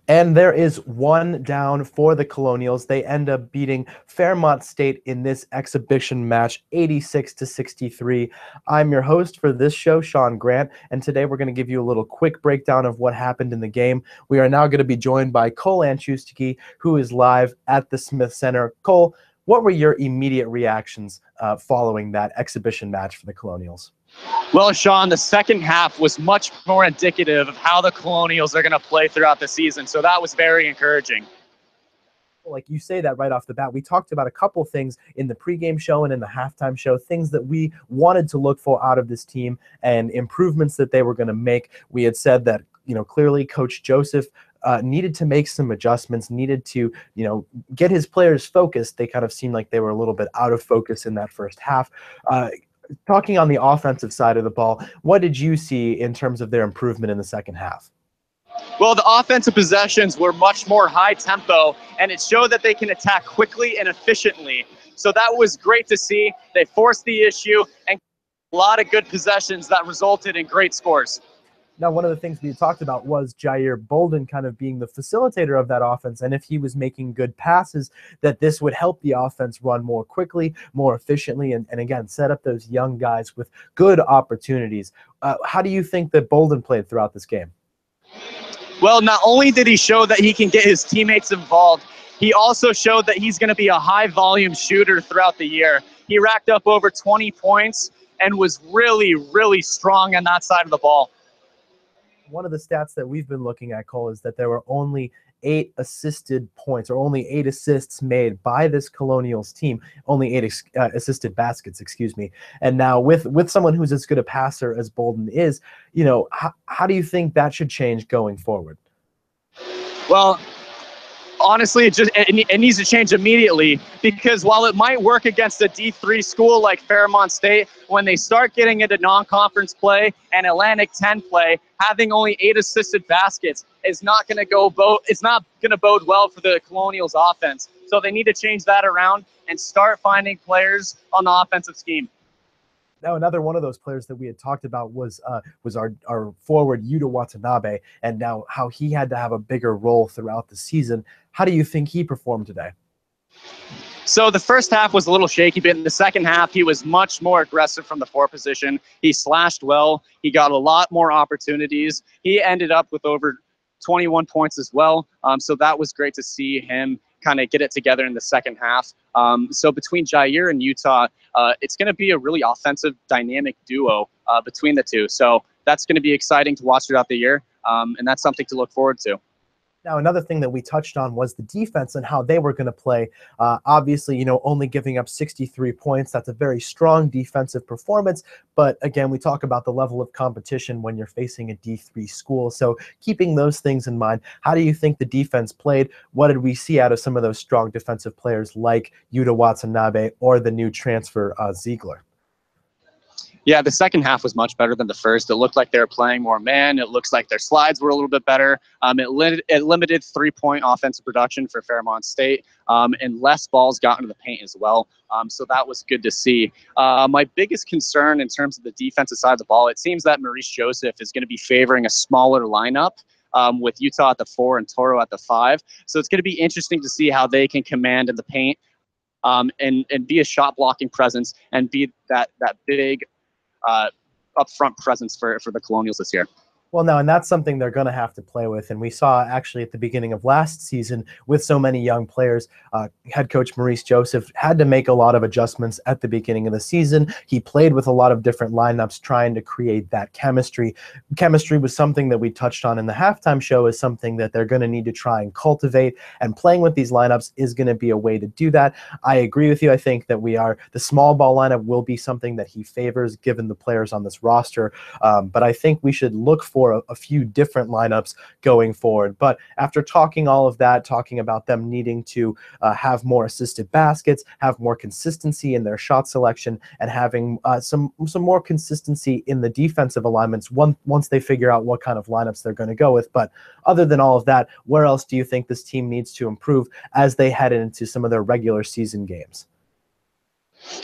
And there is one down for the Colonials. They end up beating Fairmont State in this exhibition match, 86-63. I'm your host for this show, Sean Grant, and today we're going to give you a little quick breakdown of what happened in the game. We are now going to be joined by Cole Anchustegui, who is live at the Smith Center. Cole, what were your immediate reactions following that exhibition match for the Colonials? Well, Sean, the second half was much more indicative of how the Colonials are going to play throughout the season, so that was very encouraging. Like you say that right off the bat, we talked about a couple things in the pregame show and in the halftime show, things that we wanted to look for out of this team and improvements that they were going to make. We had said that, clearly Coach Joseph needed to make some adjustments, needed to, get his players focused. They kind of seemed like they were a little bit out of focus in that first half. Talking on the offensive side of the ball, what did you see in terms of their improvement in the second half? Well, the offensive possessions were much more high tempo, and it showed that they can attack quickly and efficiently. So that was great to see. They forced the issue and a lot of good possessions that resulted in great scores. Now, one of the things we talked about was Jair Bolden kind of being the facilitator of that offense, and if he was making good passes, that this would help the offense run more quickly, more efficiently, and again, set up those young guys with good opportunities. How do you think that Bolden played throughout this game? Well, not only did he show that he can get his teammates involved, he also showed that he's going to be a high-volume shooter throughout the year. He racked up over 20 points and was really, really strong on that side of the ball. One of the stats that we've been looking at, Cole, is that there were only 8 assisted points, or only 8 assists made by this Colonials team, only 8 assisted baskets, excuse me. And now with someone who's as good a passer as Bolden is, how do you think that should change going forward? Well, honestly, it needs to change immediately, because while it might work against a D3 school like Fairmont State, when they start getting into non-conference play and Atlantic 10 play, having only 8 assisted baskets is not going to bode well for the Colonials offense. So they need to change that around and start finding players on the offensive scheme. Now, another one of those players that we had talked about was our forward Yuta Watanabe, and now how he had to have a bigger role throughout the season. How do you think he performed today? So the first half was a little shaky, but in the second half, he was much more aggressive from the 4 position. He slashed well. He got a lot more opportunities. He ended up with over 21 points as well. So that was great to see him kind of get it together in the second half. So between Jair and Utah, it's going to be a really offensive, dynamic duo between the two. So that's going to be exciting to watch throughout the year, and that's something to look forward to. Now, another thing that we touched on was the defense and how they were going to play. Obviously, only giving up 63 points. That's a very strong defensive performance. But again, we talk about the level of competition when you're facing a D3 school. So keeping those things in mind, how do you think the defense played? What did we see out of some of those strong defensive players like Yuta Watanabe or the new transfer Ziegler? Yeah, the second half was much better than the first. It looked like they were playing more man. It looks like their slides were a little bit better. It limited 3-point offensive production for Fairmont State, and less balls got into the paint as well. So that was good to see. My biggest concern in terms of the defensive side of the ball, it seems that Maurice Joseph is going to be favoring a smaller lineup, with Utah at the 4 and Toro at the 5. So it's going to be interesting to see how they can command in the paint, and be a shot blocking presence and be that big upfront presence for the Colonials this year. Well, no, and that's something they're going to have to play with. And we saw actually at the beginning of last season with so many young players, head coach Maurice Joseph had to make a lot of adjustments at the beginning of the season. He played with a lot of different lineups trying to create that chemistry. Chemistry was something that we touched on in the halftime show, is something that they're going to need to try and cultivate. And playing with these lineups is going to be a way to do that. I agree with you. I think that the small ball lineup will be something that he favors given the players on this roster. But I think we should look for a few different lineups going forward. But after talking all of that, talking about them needing to have more assisted baskets, have more consistency in their shot selection, and having some more consistency in the defensive alignments once they figure out what kind of lineups they're going to go with. But other than all of that, where else do you think this team needs to improve as they head into some of their regular season games?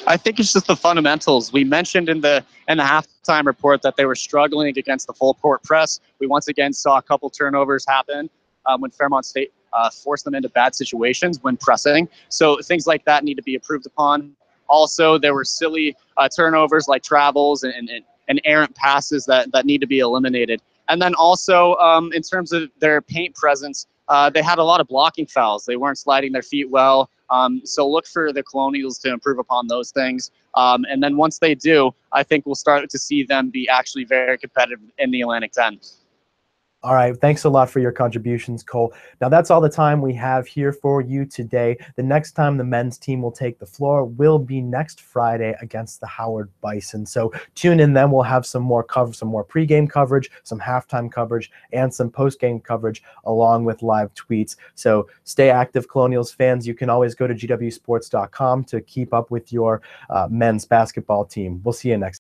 I think it's just the fundamentals. We mentioned in the halftime report that they were struggling against the full court press. We once again saw a couple turnovers happen. when Fairmont State forced them into bad situations when pressing. So things like that need to be improved upon. Also, there were silly turnovers like travels and errant passes that need to be eliminated. And then also, in terms of their paint presence, they had a lot of blocking fouls. They weren't sliding their feet well. So look for the Colonials to improve upon those things. And then once they do, I think we'll start to see them be actually very competitive in the Atlantic 10. All right. Thanks a lot for your contributions, Cole. Now, that's all the time we have here for you today. The next time the men's team will take the floor will be next Friday against the Howard Bison. So tune in then. We'll have some more pregame coverage, some halftime coverage, and some postgame coverage along with live tweets. So stay active, Colonials fans. You can always go to gwsports.com to keep up with your men's basketball team. We'll see you next time.